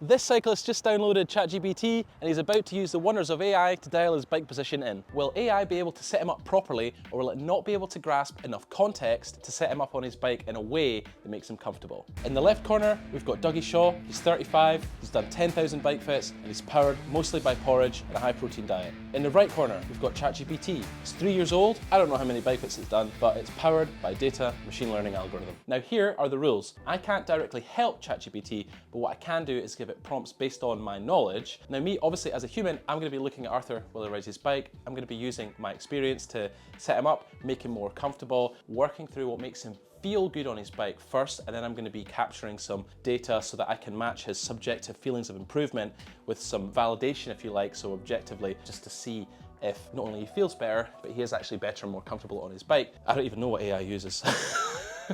This cyclist just downloaded Chat GPT and he's about to use the wonders of AI to dial his bike position in. Will AI be able to set him up properly, or will it not be able to grasp enough context to set him up on his bike in a way that makes him comfortable? In the left corner, we've got Dougie Shaw. He's 35, he's done 10,000 bike fits, and he's powered mostly by porridge and a high protein diet. In the right corner, we've got Chat GPT. He's 3 years old. I don't know how many bike fits it's done, but it's powered by data machine learning algorithm. Now here are the rules. I can't directly help Chat GPT, but what I can do is give it prompts based on my knowledge. Now me, obviously as a human, I'm going to be looking at Arthur while he rides his bike. I'm going to be using my experience to set him up, make him more comfortable, working through what makes him feel good on his bike first, and then I'm going to be capturing some data so that I can match his subjective feelings of improvement with some validation, if you like, so objectively, just to see if not only he feels better, but he is actually better and more comfortable on his bike. I don't even know what AI uses.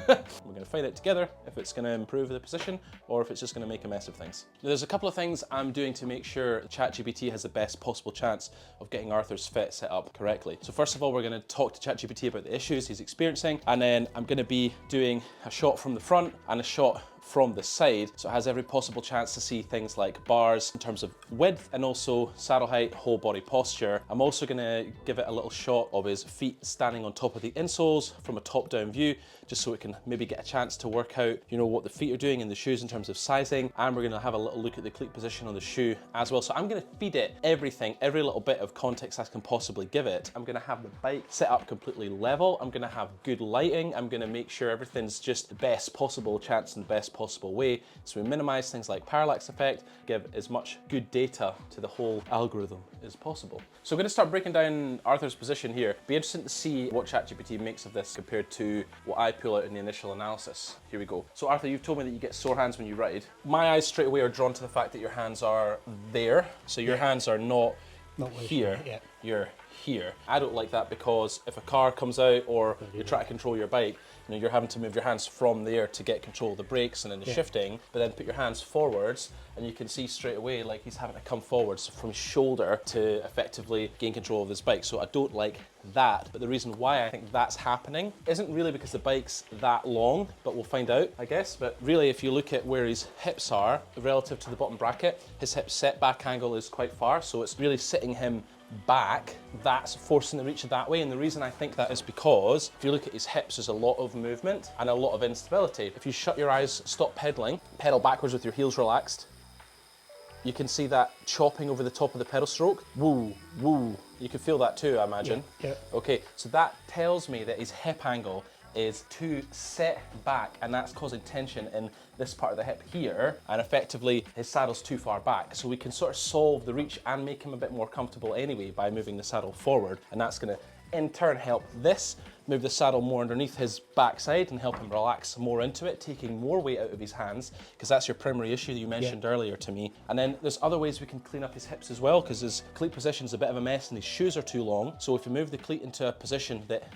We're going to find out together if it's going to improve the position or if it's just going to make a mess of things. Now, there's a couple of things I'm doing to make sure ChatGPT has the best possible chance of getting Arthur's fit set up correctly. So first of all, we're going to talk to ChatGPT about the issues he's experiencing, and then I'm going to be doing a shot from the front and a shot from the side, so it has every possible chance to see things like bars in terms of width and also saddle height, whole body posture. I'm also going to give it a little shot of his feet standing on top of the insoles from a top-down view, just so it can maybe get a chance to work out, you know, what the feet are doing in the shoes in terms of sizing. And we're going to have a little look at the cleat position on the shoe as well. So I'm going to feed it everything, every little bit of context I can possibly give it. I'm going to have the bike set up completely level. I'm going to have good lighting. I'm going to make sure everything's just the best possible chance and best possible way. So we minimize things like parallax effect, give as much good data to the whole algorithm as possible. So I'm going to start breaking down Arthur's position here. Be interesting to see what ChatGPT makes of this compared to what I pull out in the initial analysis. Here we go. So Arthur, you've told me that you get sore hands when you ride. My eyes straight away are drawn to the fact that your hands are there. So your hands are not here, you're here. I don't like that because if a car comes out or you're trying to control your bike, you know, you're having to move your hands from there to get control of the brakes and then the shifting, but then put your hands forwards and you can see straight away like he's having to come forwards from his shoulder to effectively gain control of this bike. So I don't like that, but the reason why I think that's happening isn't really because the bike's that long, but we'll find out, I guess. But really, if you look at where his hips are relative to the bottom bracket, his hip setback angle is quite far, so it's really sitting him back. That's forcing the reach that way, and the reason I think that is because if you look at his hips, there's a lot of movement and a lot of instability. If you shut your eyes, stop pedaling, pedal backwards with your heels relaxed, you can see that chopping over the top of the pedal stroke. Woo, woo. You can feel that too, I imagine. Yeah. Okay, so that tells me that his hip angle is too set back, and that's causing tension in this part of the hip here, and effectively his saddle's too far back. So we can sort of solve the reach and make him a bit more comfortable anyway by moving the saddle forward, and that's going to in turn help this move the saddle more underneath his backside and help him relax more into it, taking more weight out of his hands, because that's your primary issue that you mentioned earlier to me. And then there's other ways we can clean up his hips as well, because his cleat position's a bit of a mess and his shoes are too long. So if you move the cleat into a position that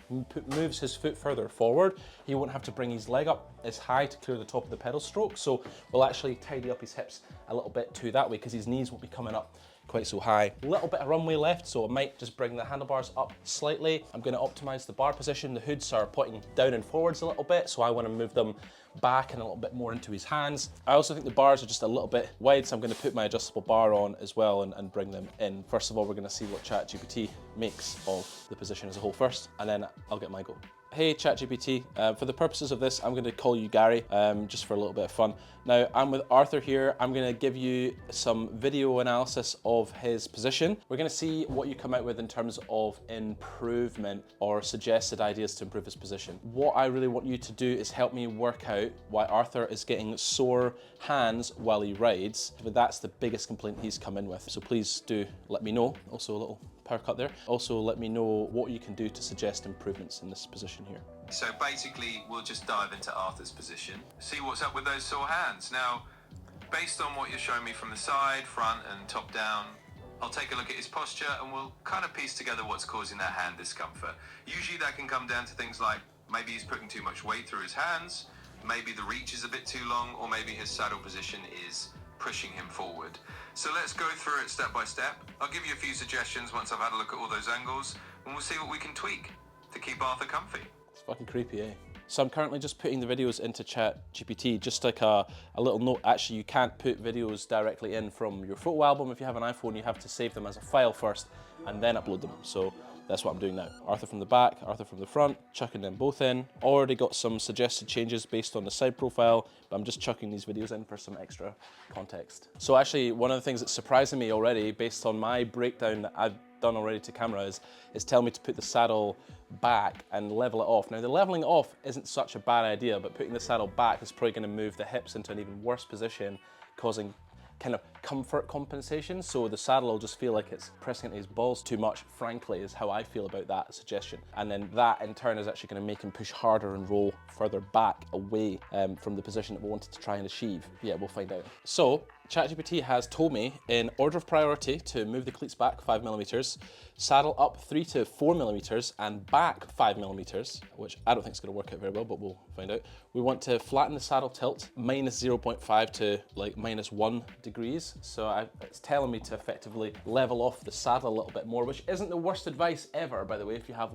moves his foot further forward, he won't have to bring his leg up as high to clear the top of the pedal stroke. So we'll actually tidy up his hips a little bit too that way, because his knees won't be coming up quite so high. A little bit of runway left, so I might just bring the handlebars up slightly. I'm going to optimize the bar position. The hoods are pointing down and forwards a little bit, so I want to move them back and a little bit more into his hands. I also think the bars are just a little bit wide, so I'm going to put my adjustable bar on as well and bring them in. First of all, we're going to see what ChatGPT makes of the position as a whole first, and then I'll get my go. Hey ChatGPT, for the purposes of this, I'm going to call you Gary, just for a little bit of fun. Now, I'm with Arthur here. I'm going to give you some video analysis of his position. We're going to see what you come out with in terms of improvement or suggested ideas to improve his position. What I really want you to do is help me work out why Arthur is getting sore hands while he rides. But that's the biggest complaint he's come in with. So please do let me know. Also a little power cut there. Also let me know what you can do to suggest improvements in this position here. So basically, we'll just dive into Arthur's position, see what's up with those sore hands. Now, based on what you're showing me from the side, front and top down, I'll take a look at his posture and we'll kind of piece together what's causing that hand discomfort. Usually that can come down to things like maybe he's putting too much weight through his hands, maybe the reach is a bit too long, or maybe his saddle position is pushing him forward. So let's go through it step by step. I'll give you a few suggestions once I've had a look at all those angles, and we'll see what we can tweak to keep Arthur comfy. It's fucking creepy, eh? So I'm currently just putting the videos into Chat GPT, just like a little note. Actually, you can't put videos directly in from your photo album. If you have an iPhone, you have to save them as a file first and then upload them. So that's what I'm doing now. Arthur from the back, Arthur from the front, chucking them both in. Already got some suggested changes based on the side profile, but I'm just chucking these videos in for some extra context. So actually, one of the things that's surprising me already, based on my breakdown that I've done already to camera, is telling me to put the saddle back and level it off. Now, the leveling it off isn't such a bad idea, but putting the saddle back is probably gonna move the hips into an even worse position, causing kind of comfort compensation, so the saddle will just feel like it's pressing into his balls too much, frankly, is how I feel about that suggestion. And then that in turn is actually going to make him push harder and roll further back away from the position that we wanted to try and achieve. Yeah, we'll find out. So ChatGPT has told me in order of priority to move the cleats back 5mm, saddle up 3 to 4mm, and back 5mm, which I don't think is going to work out very well, but we'll find out. We want to flatten the saddle tilt minus 0.5 to like minus 1 degrees. So it's telling me to effectively level off the saddle a little bit more, which isn't the worst advice ever, by the way, if you have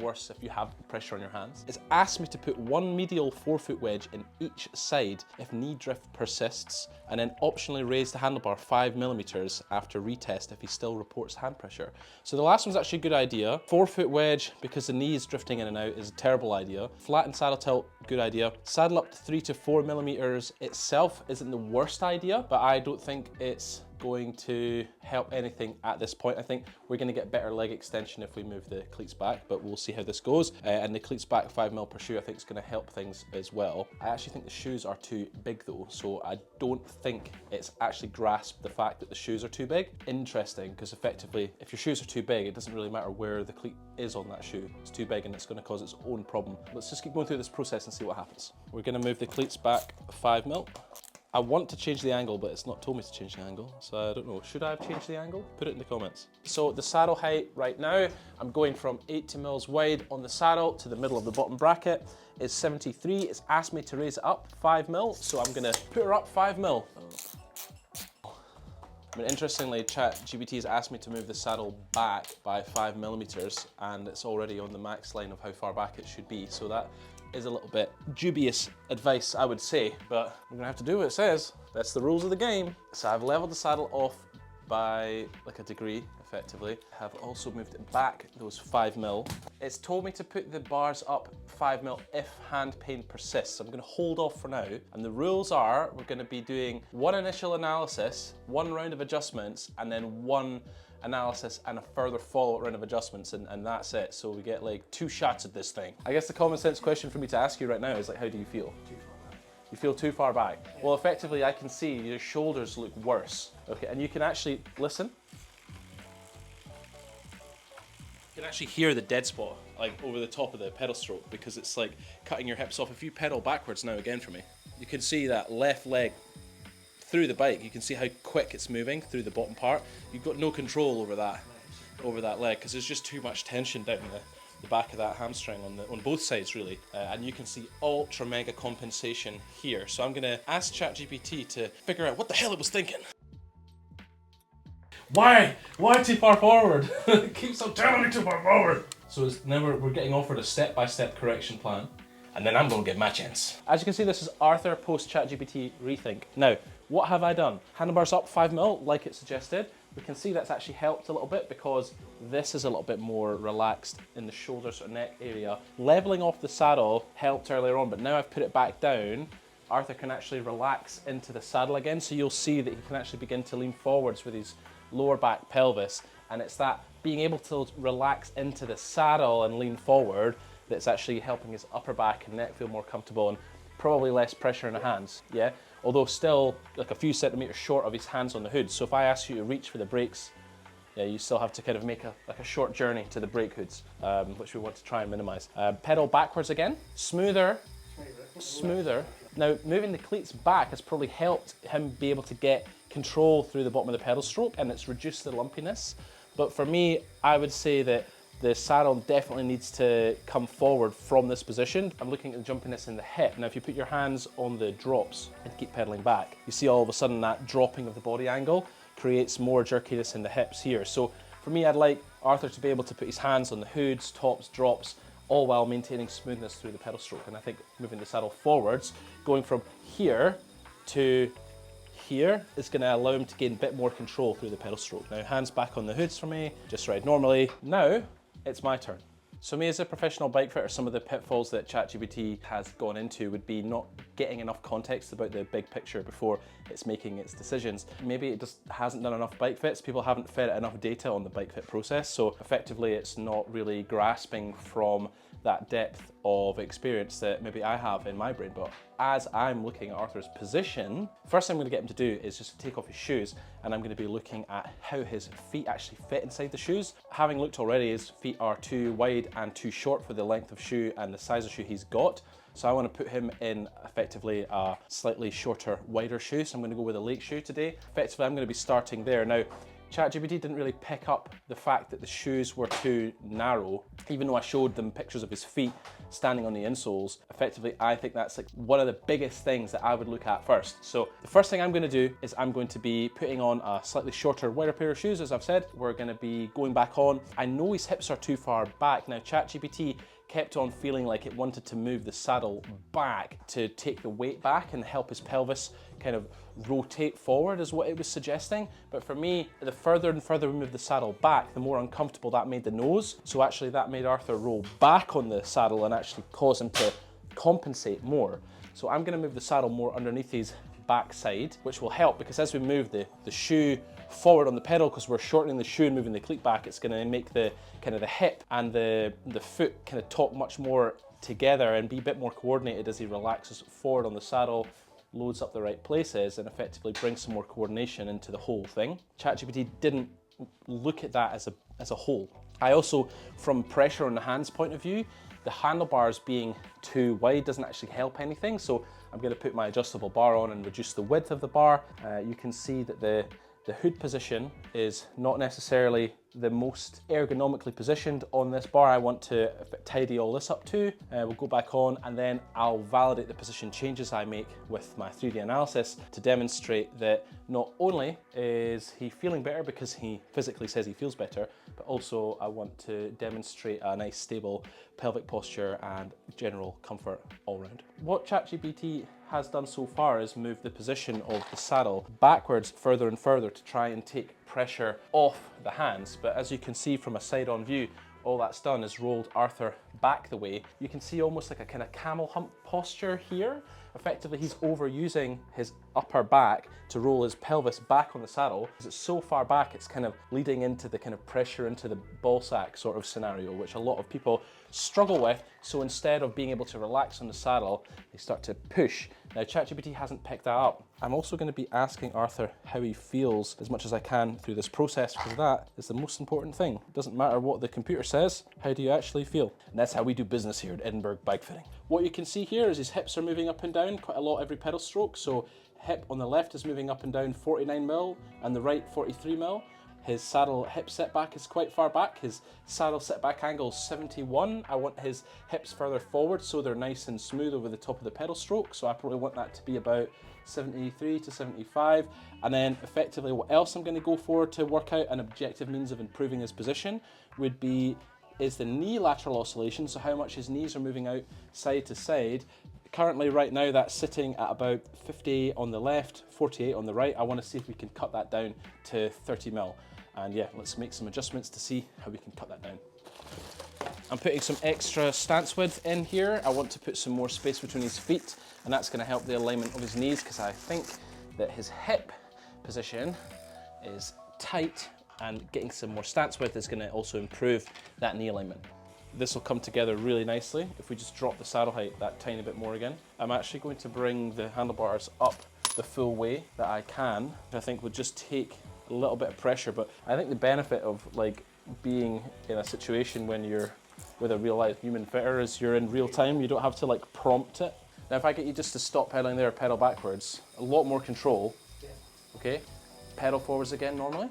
pressure on your hands. It's asked me to put one medial forefoot wedge in each side if knee drift persists, and then optionally raise the handlebar 5mm after retest if he still reports hand pressure. So the last one's actually a good idea. Forefoot wedge, because the knee is drifting in and out, is a terrible idea. Flatten saddle tilt, good idea. Saddle up to 3 to 4mm itself isn't the worst idea, but I don't think it's going to help anything at this point. I think we're going to get better leg extension if we move the cleats back, but we'll see how this goes. And the cleats back 5mm per shoe I think is going to help things as well. I actually think the shoes are too big though, so I don't think it's actually grasped the fact that the shoes are too big. Interesting, because effectively if your shoes are too big, it doesn't really matter where the cleat is on that shoe. It's too big and it's going to cause its own problem. Let's just keep going through this process and see what happens. We're going to move the cleats back 5mm. I want to change the angle, but it's not told me to change the angle, so I don't know. Should I have changed the angle? Put it in the comments. So the saddle height right now, I'm going from 80 mils wide on the saddle to the middle of the bottom bracket is 73. It's asked me to raise it up 5mm, so I'm gonna put her up 5mm. I mean, interestingly, ChatGPT has asked me to move the saddle back by 5mm, and it's already on the max line of how far back it should be, so that is a little bit dubious advice, I would say, but I'm gonna have to do what it says. That's the rules of the game. So I've leveled the saddle off by like a degree, effectively. I've also moved it back those 5mm. It's told me to put the bars up 5mm if hand pain persists. I'm gonna hold off for now. And the rules are, we're gonna be doing one initial analysis, one round of adjustments, and then one analysis and a further follow-up round of adjustments, and that's it. So we get like 2 shots at this thing. I guess the common sense question for me to ask you right now is like, how do you feel? Too far back. You feel too far back? Yeah. Well, effectively I can see your shoulders look worse. Okay, and you can actually, listen. You can actually hear the dead spot like over the top of the pedal stroke because it's like cutting your hips off. If you pedal backwards now again for me, you can see that left leg through the bike. You can see how quick it's moving through the bottom part. You've got no control over that leg because there's just too much tension down the back of that hamstring on both sides really, and you can see ultra mega compensation here. So I'm gonna ask ChatGPT to figure out what the hell it was thinking. Why too far forward? It keeps on telling me too far forward. So now we're getting offered a step-by-step correction plan, and then I'm gonna get my chance. As you can see, this is Arthur post ChatGPT rethink. Now, what have I done? Handlebars up 5mm, like it suggested. We can see that's actually helped a little bit because this is a little bit more relaxed in the shoulders or neck area. Leveling off the saddle helped earlier on, but now I've put it back down, Arthur can actually relax into the saddle again. So you'll see that he can actually begin to lean forwards with his lower back pelvis. And it's that being able to relax into the saddle and lean forward that's actually helping his upper back and neck feel more comfortable and probably less pressure in the hands, yeah? Although still like a few centimeters short of his hands on the hood. So if I ask you to reach for the brakes, yeah, you still have to kind of make a short journey to the brake hoods, which we want to try and minimize. Pedal backwards again, smoother. Now, moving the cleats back has probably helped him be able to get control through the bottom of the pedal stroke, and it's reduced the lumpiness. But for me, I would say that the saddle definitely needs to come forward from this position. I'm looking at the jumpiness in the hip. Now, if you put your hands on the drops and keep pedaling back, you see all of a sudden that dropping of the body angle creates more jerkiness in the hips here. So for me, I'd like Arthur to be able to put his hands on the hoods, tops, drops, all while maintaining smoothness through the pedal stroke. And I think moving the saddle forwards, going from here to here is going to allow him to gain a bit more control through the pedal stroke. Now hands back on the hoods for me, just ride normally. Now it's my turn. So me as a professional bike fitter, some of the pitfalls that Chat GPT has gone into would be not getting enough context about the big picture before it's making its decisions. Maybe it just hasn't done enough bike fits, people haven't fed it enough data on the bike fit process, so effectively it's not really grasping from that depth of experience that maybe I have in my brain. But as I'm looking at Arthur's position, first thing I'm gonna get him to do is just take off his shoes, and I'm gonna be looking at how his feet actually fit inside the shoes. Having looked already, his feet are too wide and too short for the length of shoe and the size of shoe he's got. So I want to put him in effectively a slightly shorter, wider shoe. So I'm going to go with a lake shoe today. Effectively, I'm going to be starting there. Now, ChatGPT didn't really pick up the fact that the shoes were too narrow, even though I showed them pictures of his feet standing on the insoles. Effectively, I think that's like one of the biggest things that I would look at first. So the first thing I'm going to do is I'm going to be putting on a slightly shorter, wider pair of shoes. As I've said, we're going to be going back on. I know his hips are too far back. Now, ChatGPT kept on feeling like it wanted to move the saddle back to take the weight back and help his pelvis kind of rotate forward is what it was suggesting. But for me, the further and further we move the saddle back, the more uncomfortable that made the nose. So actually that made Arthur roll back on the saddle and actually cause him to compensate more. So I'm gonna move the saddle more underneath his backside, which will help because as we move the shoe forward on the pedal, because we're shortening the shoe and moving the cleat back, it's going to make the kind of the hip and the foot kind of talk much more together and be a bit more coordinated as he relaxes forward on the saddle, loads up the right places, and effectively brings some more coordination into the whole thing. ChatGPT didn't look at that as a whole. I also, from pressure on the hands point of view, the handlebars being too wide doesn't actually help anything. So I'm going to put my adjustable bar on and reduce the width of the bar. You can see that the hood position is not necessarily the most ergonomically positioned on this bar. I want to tidy all this up too. We'll go back on and then I'll validate the position changes I make with my 3D analysis to demonstrate that not only is he feeling better because he physically says he feels better, but also I want to demonstrate a nice stable pelvic posture and general comfort all round. What ChatGPT has done so far is move the position of the saddle backwards further and further to try and take pressure off the hands. But as you can see from a side-on view, all that's done is rolled Arthur back the way. You can see almost like a kind of camel hump posture here. Effectively, he's overusing his upper back to roll his pelvis back on the saddle. Because it's so far back, it's kind of leading into the kind of pressure into the ball sack sort of scenario, which a lot of people struggle with. So instead of being able to relax on the saddle, they start to push. Now, ChatGPT hasn't picked that up. I'm also going to be asking Arthur how he feels as much as I can through this process, because that is the most important thing. It doesn't matter what the computer says, how do you actually feel? And that's how we do business here at Edinburgh Bike Fitting. What you can see here is his hips are moving up and down quite a lot every pedal stroke. So hip on the left is moving up and down 49 mil and the right 43 mil. His saddle hip setback is quite far back. His saddle setback angle is 71. I want his hips further forward so they're nice and smooth over the top of the pedal stroke. So I probably want that to be about 73 to 75. And then effectively what else I'm going to go for to work out an objective means of improving his position would be is the knee lateral oscillation, so how much his knees are moving out side to side. Currently right now that's sitting at about 50 on the left, 48 on the right. I want to see if we can cut that down to 30 mil. And yeah, let's make some adjustments to see how we can cut that down. I'm putting some extra stance width in here. I want to put some more space between his feet, and that's going to help the alignment of his knees because I think that his hip position is tight, and getting some more stance width is going to also improve that knee alignment. This will come together really nicely if we just drop the saddle height that tiny bit more again. I'm actually going to bring the handlebars up the full way that I can, which I think would just take a little bit of pressure. But I think the benefit of like being in a situation when you're with a real life human fitter is you're in real time. You don't have to like prompt it. Now if I get you just to stop pedaling there, pedal backwards, a lot more control. Okay, pedal forwards again normally.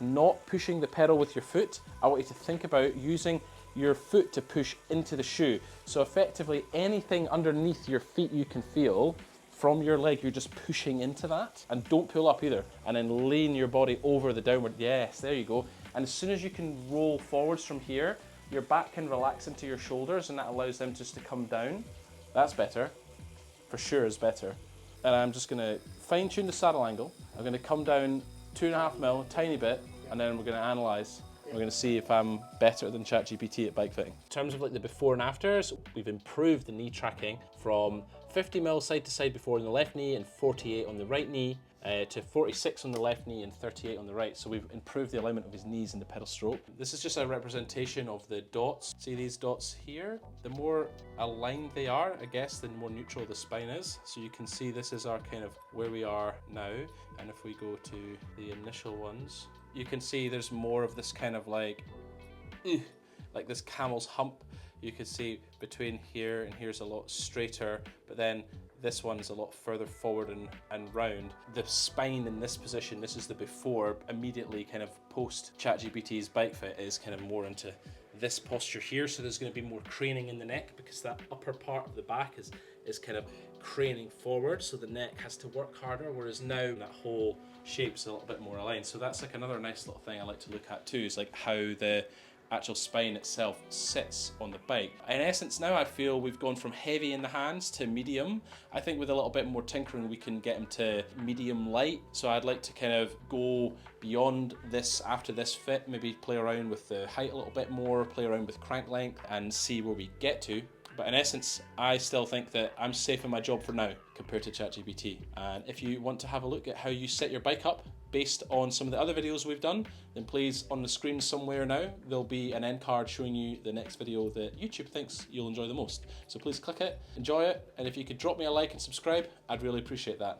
Not pushing the pedal with your foot. I want you to think about using your foot to push into the shoe. So effectively anything underneath your feet you can feel from your leg, you're just pushing into that. And don't pull up either. And then lean your body over the downward. Yes, there you go. And as soon as you can roll forwards from here, your back can relax into your shoulders and that allows them just to come down. That's better, for sure is better. And I'm just gonna fine tune the saddle angle. I'm gonna come down 2.5 mil, a tiny bit, and then we're gonna analyze. We're gonna see if I'm better than Chat GPT at bike fitting. In terms of like the before and afters, we've improved the knee tracking from 50 mil side to side before on the left knee and 48 on the right knee, to 46 on the left knee and 38 on the right. So we've improved the alignment of his knees in the pedal stroke. This is just a representation of the dots. See these dots here? The more aligned they are, I guess, the more neutral the spine is. So you can see this is our kind of where we are now. And if we go to the initial ones, you can see there's more of this kind of like this camel's hump. You can see between here and here's a lot straighter, but then this one's a lot further forward and round. The spine in this position, this is the before, immediately kind of post ChatGPT's bike fit is kind of more into this posture here. So there's going to be more craning in the neck because that upper part of the back is kind of craning forward. So the neck has to work harder, whereas now that whole shape's a little bit more aligned. So that's like another nice little thing I like to look at too, is like how the actual spine itself sits on the bike. In essence now I feel we've gone from heavy in the hands to medium. I think with a little bit more tinkering we can get him to medium light. So I'd like to kind of go beyond this after this fit, maybe play around with the height a little bit more, play around with crank length and see where we get to. But in essence, I still think that I'm safe in my job for now compared to ChatGPT. And if you want to have a look at how you set your bike up based on some of the other videos we've done, then please, on the screen somewhere now, there'll be an end card showing you the next video that YouTube thinks you'll enjoy the most. So please click it, enjoy it, and if you could drop me a like and subscribe, I'd really appreciate that.